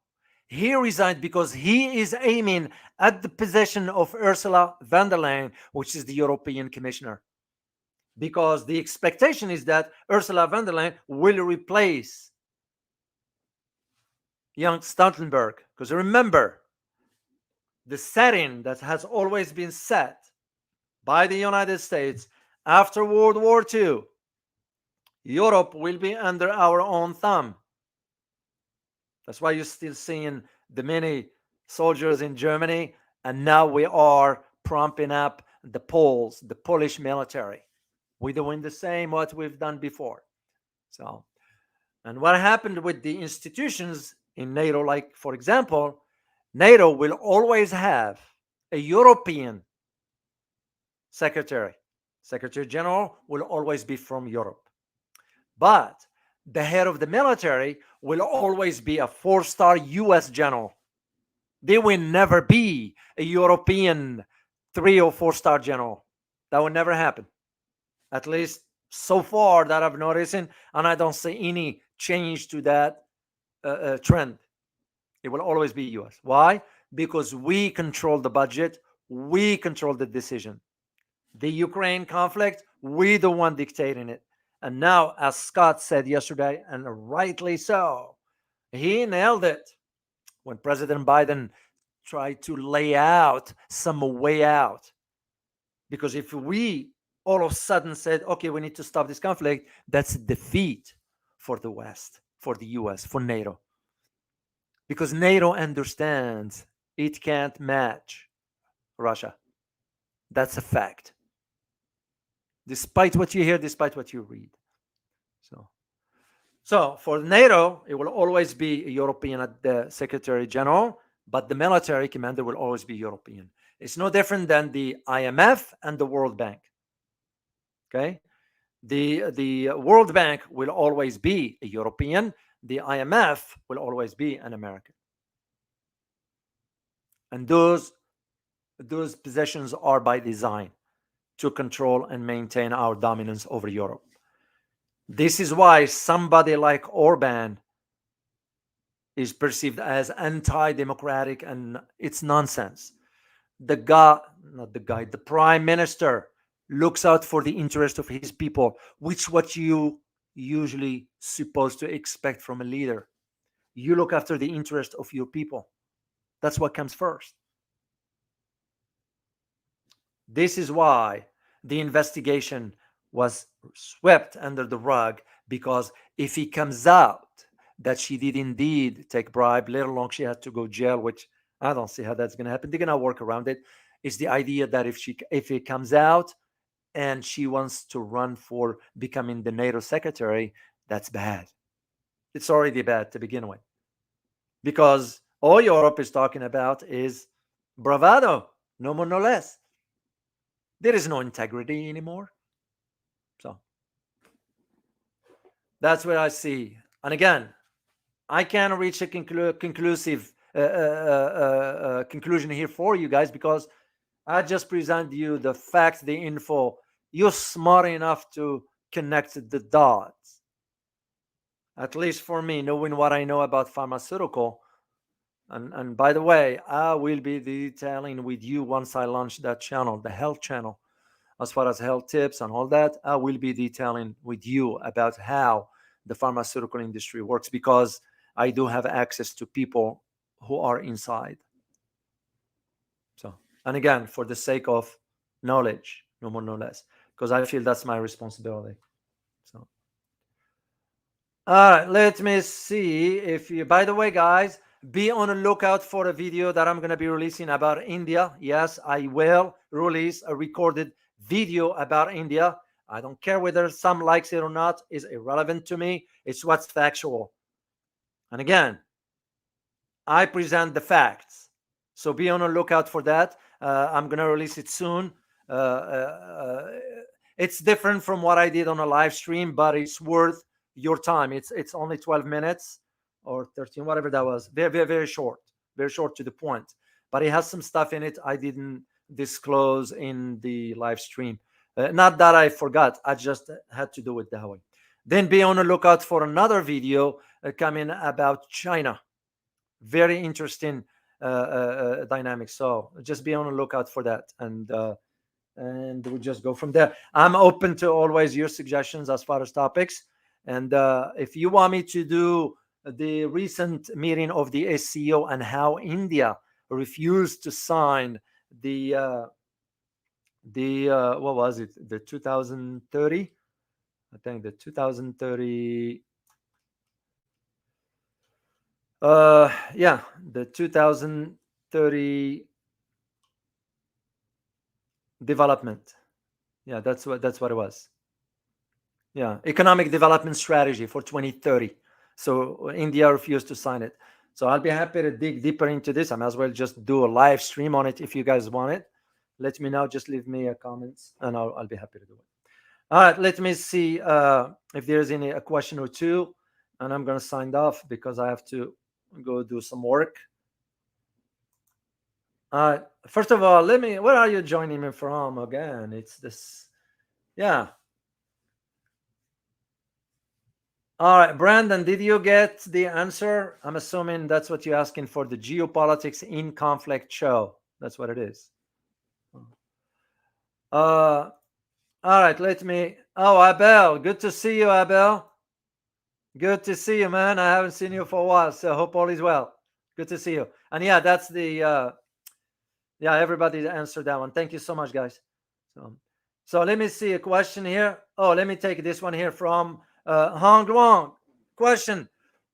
He resigned because he is aiming at the position of Ursula von der Leyen, which is the European Commissioner. Because the expectation is that Ursula von der Leyen will replace young Stoltenberg. Because remember, the setting that has always been set by the United States after World War II, Europe will be under our own thumb. That's why you're still seeing the many soldiers in Germany, and now we are propping up the Poles, the Polish military. We're doing the same what we've done before. So, and what happened with the institutions in NATO, like for example, NATO will always have a European secretary. Secretary General will always be from Europe. But the head of the military will always be a 4-star US general. There will never be a European 3 or 4-star general. That will never happen. At least so far that I've noticed, and I don't see any change to that trend. It will always be US. Why? Because we control the budget, we control the decision. The Ukraine conflict, we the one dictating it. And now, as Scott said yesterday, and rightly so, he nailed it when President Biden tried to lay out some way out. Because if we all of a sudden said, okay, we need to stop this conflict, that's a defeat for the West, for the US, for NATO. Because NATO understands it can't match Russia. That's a fact. Despite what you hear, despite what you read. So for NATO, it will always be a European at the Secretary General, but the military commander will always be European. It's no different than the IMF and the World Bank. Okay? The World Bank will always be a European. The IMF will always be an American. And those positions are by design to control and maintain our dominance over Europe. This is why somebody like Orban is perceived as anti-democratic, and it's nonsense. The Prime Minister looks out for the interest of his people, which what you usually supposed to expect from a leader. You look after the interest of your people. That's what comes first. This is why the investigation was swept under the rug, because if it comes out that she did indeed take bribe, let alone she had to go jail, which I don't see how that's going to happen. They're going to work around it. It's the idea that if it comes out and she wants to run for becoming the NATO secretary, that's bad. It's already bad to begin with, because all Europe is talking about is bravado, no more, no less. There is no integrity anymore. So that's what I see. And again, I can't reach a conclusive conclusion here for you guys, because I just present you the facts, the info. You're smart enough to connect the dots. At least for me, knowing what I know about pharmaceutical. And by the way, I will be detailing with you once I launch that channel, the health channel. As far as health tips and all that, I will be detailing with you about how the pharmaceutical industry works, because I do have access to people who are inside. So, and again, for the sake of knowledge, no more, no less, because I feel that's my responsibility. So, all right, let me see if you, by the way, guys, be on the lookout for a video that I'm going to be releasing about India. Yes, I will release a recorded video about India. I don't care whether some likes it or not. It's irrelevant to me. It's what's factual. And again, I present the facts. So be on the lookout for that. I'm going to release it soon. It's different from what I did on a live stream, but it's worth your time. It's only 12 minutes or 13, whatever that was. Very, very, very short to the point. But it has some stuff in it I didn't disclose in the live stream. Not that I forgot, I just had to do it that way. Then be on the lookout for another video coming about China. Very interesting dynamics. So just be on the lookout for that, and we just go from there. I'm open to always your suggestions as far as topics, and if you want me to do the recent meeting of the SCO and how India refused to sign the what was it, the 2030, I think the 2030 yeah, the 2030 development. Yeah, that's what it was. Yeah, economic development strategy for 2030. So India refused to sign it. So I'll be happy to dig deeper into this. I might as well just do a live stream on it if you guys want it. Let me know. Just leave me a comments, and I'll be happy to do it. All right, let me see if there's a question or two, and I'm gonna sign off because I have to go do some work. First of all, where are you joining me from again? It's this, yeah. All right, Brandon, did you get the answer? I'm assuming that's what you're asking for, the geopolitics in conflict show. That's what it is. All right, Abel, good to see you, Abel. Good to see you, man. I haven't seen you for a while, so hope all is well. Good to see you. And yeah, that's the yeah, everybody answered that one. Thank you so much, guys. So let me see a question here. Oh, let me take this one here from Hong Luang. Question: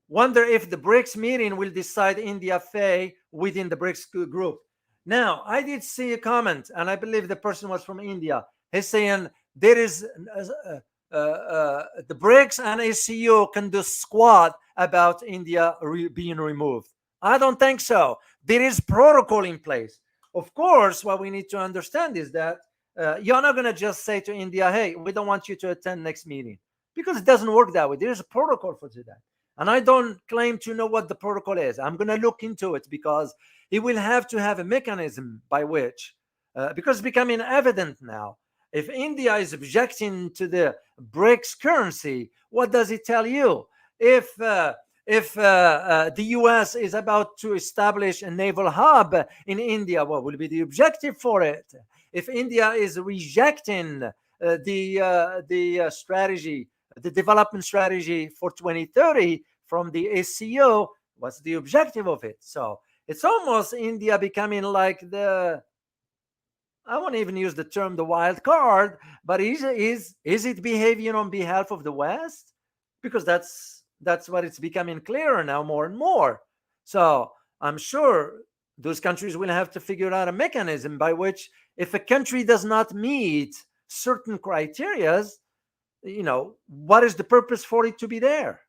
wonder if the BRICS meeting will decide India fate within the BRICS group. Now, I did see a comment, and I believe the person was from India. He's saying there is the BRICS and ACU can do squat about India being removed. I don't think so. There is protocol in place. Of course, what we need to understand is that you're not going to just say to India, hey, we don't want you to attend next meeting, because it doesn't work that way. There's a protocol for that. And I don't claim to know what the protocol is. I'm going to look into it, because it will have to have a mechanism by which, because it's becoming evident now, if India is objecting to the BRICS currency, what does it tell you? If the US is about to establish a naval hub in India, what will be the objective for it? If India is rejecting the strategy, the development strategy for 2030 from the ACO, what's the objective of it? So it's almost India becoming like I won't even use the term the wild card, but is it behaving on behalf of the West? Because that's what it's becoming clearer now, more and more. So I'm sure those countries will have to figure out a mechanism by which, if a country does not meet certain criterias, what is the purpose for it to be there?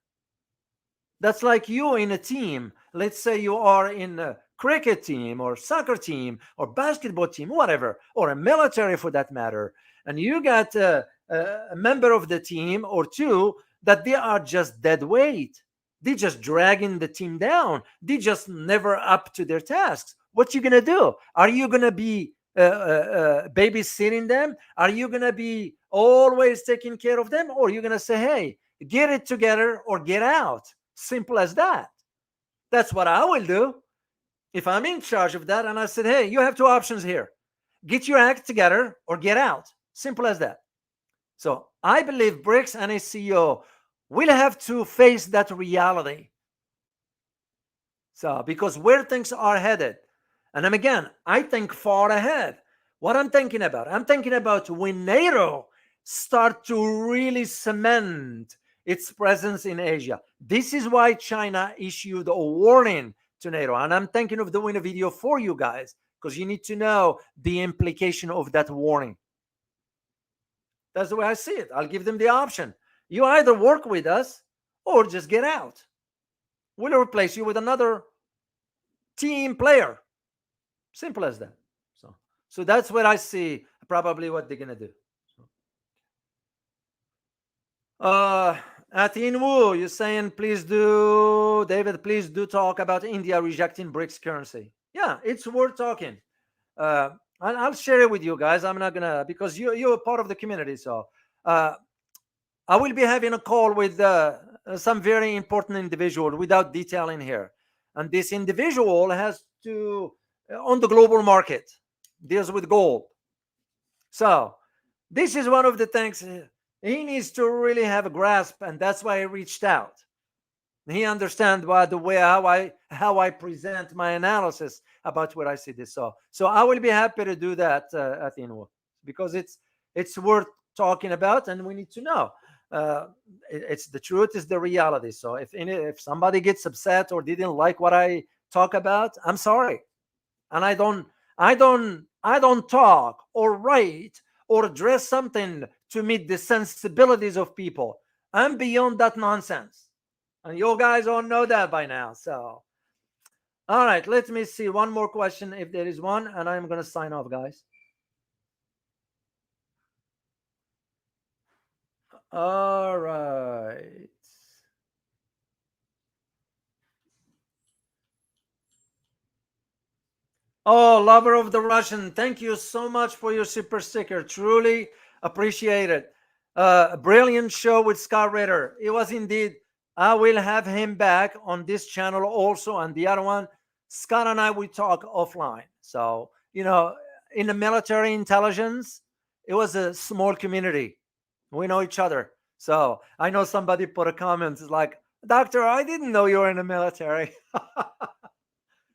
That's like you in a team. Let's say you are in a cricket team or soccer team or basketball team, whatever, or a military for that matter, and you got a member of the team or two that they are just dead weight. They just dragging the team down. They just never up to their tasks. What you gonna do? Are you gonna be babysitting them? Are you gonna be always taking care of them, or are you gonna say, hey, get it together or get out? Simple as that. That's what I will do if I'm in charge of that. And I said, hey, you have two options here: get your act together or get out. Simple as that. So I believe BRICS and ACO will have to face that reality. So because where things are headed, and I think far ahead. What I'm thinking about when NATO start to really cement its presence in Asia. This is why China issued a warning to NATO. And I'm thinking of doing a video for you guys, because you need to know the implication of that warning. That's the way I see it. I'll give them the option. You either work with us or just get out. We'll replace you with another team player. Simple as that. So that's what I see probably what they're going to do. Atin Wu, you're saying, please do, David, please do talk about India rejecting BRICS currency. Yeah, it's worth talking. Uh, I'll share it with you guys. I'm not gonna, because you're a part of the community. So uh, I will be having a call with some very important individual without detailing here. And this individual has to, on the global market, deals with gold. So this is one of the things he needs to really have a grasp, and that's why I reached out. He understands by the way how I present my analysis about where I see this. So I will be happy to do that at the end, because it's worth talking about, and we need to know. It's the truth is the reality. So if somebody gets upset or didn't like what I talk about, I'm sorry, and I don't talk or write or address something to meet the sensibilities of people. I'm beyond that nonsense. And you guys all know that by now. So, all right, let me see one more question if there is one, and I'm going to sign off, guys. All right. Oh, lover of the Russian, thank you so much for your super sticker. Truly appreciate it. A brilliant show with Scott Ritter. It was indeed. I will have him back on this channel also, and the other one. Scott and I will talk offline. So, in the military intelligence, it was a small community. We know each other. So I know somebody put a comment like, Doctor, I didn't know you were in the military.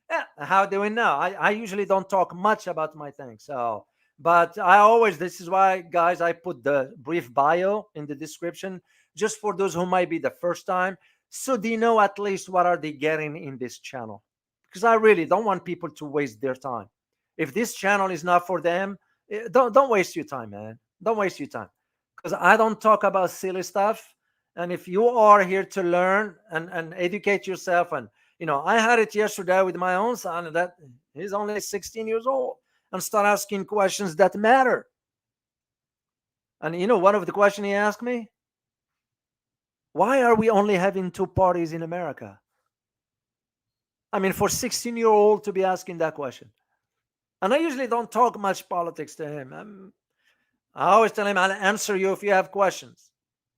Yeah, how do we know? I usually don't talk much about my things. So, but this is why, guys, I put the brief bio in the description just for those who might be the first time. So they know at least what are they getting in this channel. Because I really don't want people to waste their time. If this channel is not for them, don't waste your time, man. Don't waste your time. Because I don't talk about silly stuff. And if you are here to learn and educate yourself, and I had it yesterday with my own son, that he's only 16 years old, and start asking questions that matter. And one of the questions he asked me, why are we only having two parties in America? I mean, for 16-year-old to be asking that question. And I usually don't talk much politics to him. I always tell him, I'll answer you if you have questions.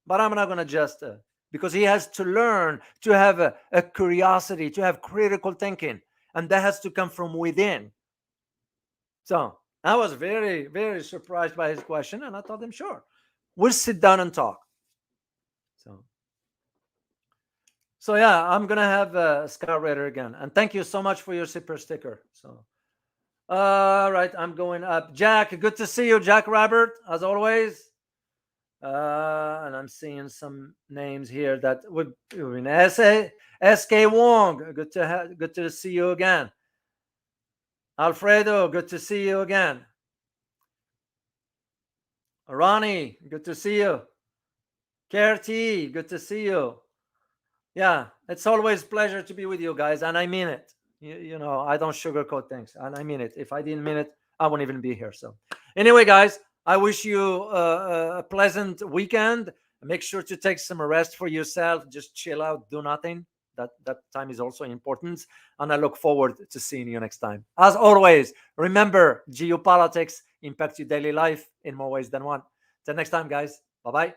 But I'm not going to just, because he has to learn to have a curiosity, to have critical thinking. And that has to come from within. So I was very, very surprised by his question. And I told him, sure, we'll sit down and talk. So yeah, I'm going to have Scott Ritter again. And thank you so much for your super sticker. So, all right, I'm going up. Jack, good to see you, Jack Robert, as always. And I'm seeing some names here that would in SK Wong. Good to see you again. Alfredo, good to see you again. Ronnie, good to see you. Kerti, good to see you. Yeah, it's always a pleasure to be with you guys, and I mean it. I don't sugarcoat things, and I mean it. If I didn't mean it, I wouldn't even be here. So, anyway, guys, I wish you a pleasant weekend. Make sure to take some rest for yourself. Just chill out, do nothing. That time is also important, and I look forward to seeing you next time. As always, remember, geopolitics impact your daily life in more ways than one. Till next time, guys. Bye bye.